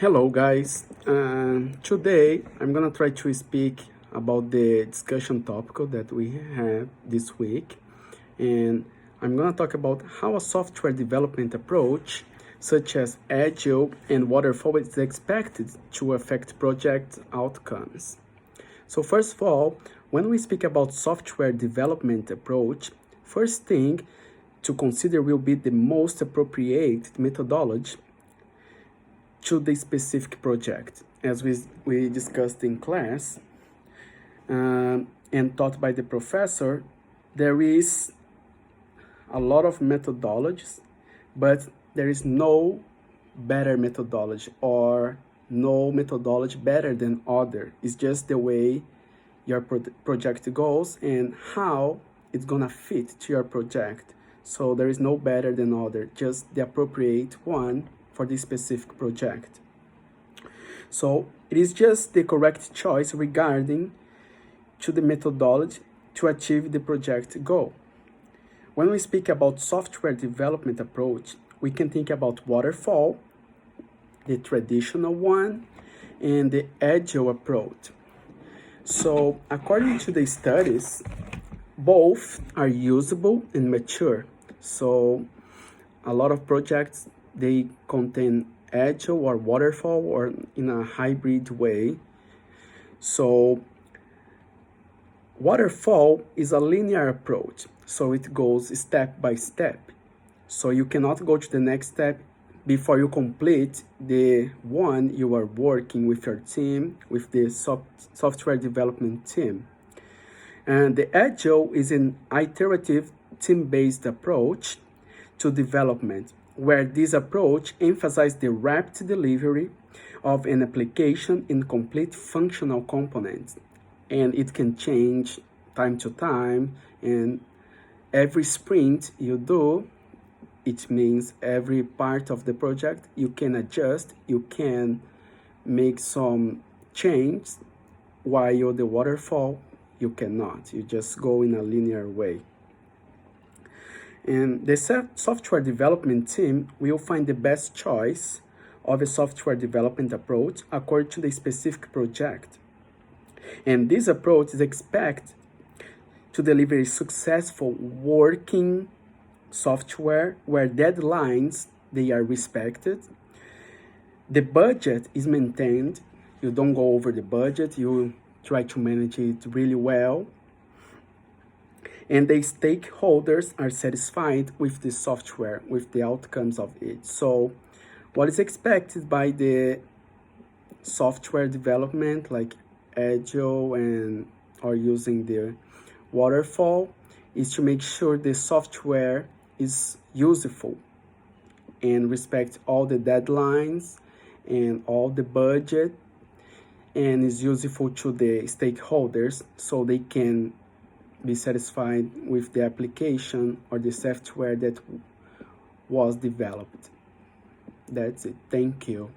Hello guys, today I'm gonna try to speak about the discussion topic that we had this week, and I'm gonna talk about how a software development approach such as Agile and Waterfall is expected to affect project outcomes. So first of all, when we speak about software development approach, first thing to consider will be the most appropriate methodology to the specific project. As we discussed in class and taught by the professor, there is a lot of methodologies, but there is no better methodology or no methodology better than other. It's just the way your project goes and how it's gonna fit to your project. So there is no better than other, just the appropriate one for this specific project. So it is just the correct choice regarding to the methodology to achieve the project goal. When we speak about software development approach, we can think about Waterfall, the traditional one, and the Agile approach. So according to the studies, both are usable and mature. So a lot of projects, they contain Agile or Waterfall or in a hybrid way. So Waterfall is a linear approach, so it goes step by step. So you cannot go to the next step before you complete the one you are working with your team, with the software development team. And the Agile is an iterative team-based approach to development, where this approach emphasizes the rapid delivery of an application in complete functional components. And it can change time to time, and every sprint you do, it means every part of the project you can adjust, you can make some change, while the Waterfall, you cannot. You just go in a linear way. And the software development team will find the best choice of a software development approach according to the specific project. And this approach is expected to deliver a successful working software where deadlines, they are respected. The budget is maintained. You don't go over the budget. You try to manage it really well. And the stakeholders are satisfied with the software, with the outcomes of it. So what is expected by the software development, like Agile and or using the Waterfall, is to make sure the software is useful and respect all the deadlines and all the budget, and is useful to the stakeholders so they can be satisfied with the application or the software that was developed. That's it. Thank you.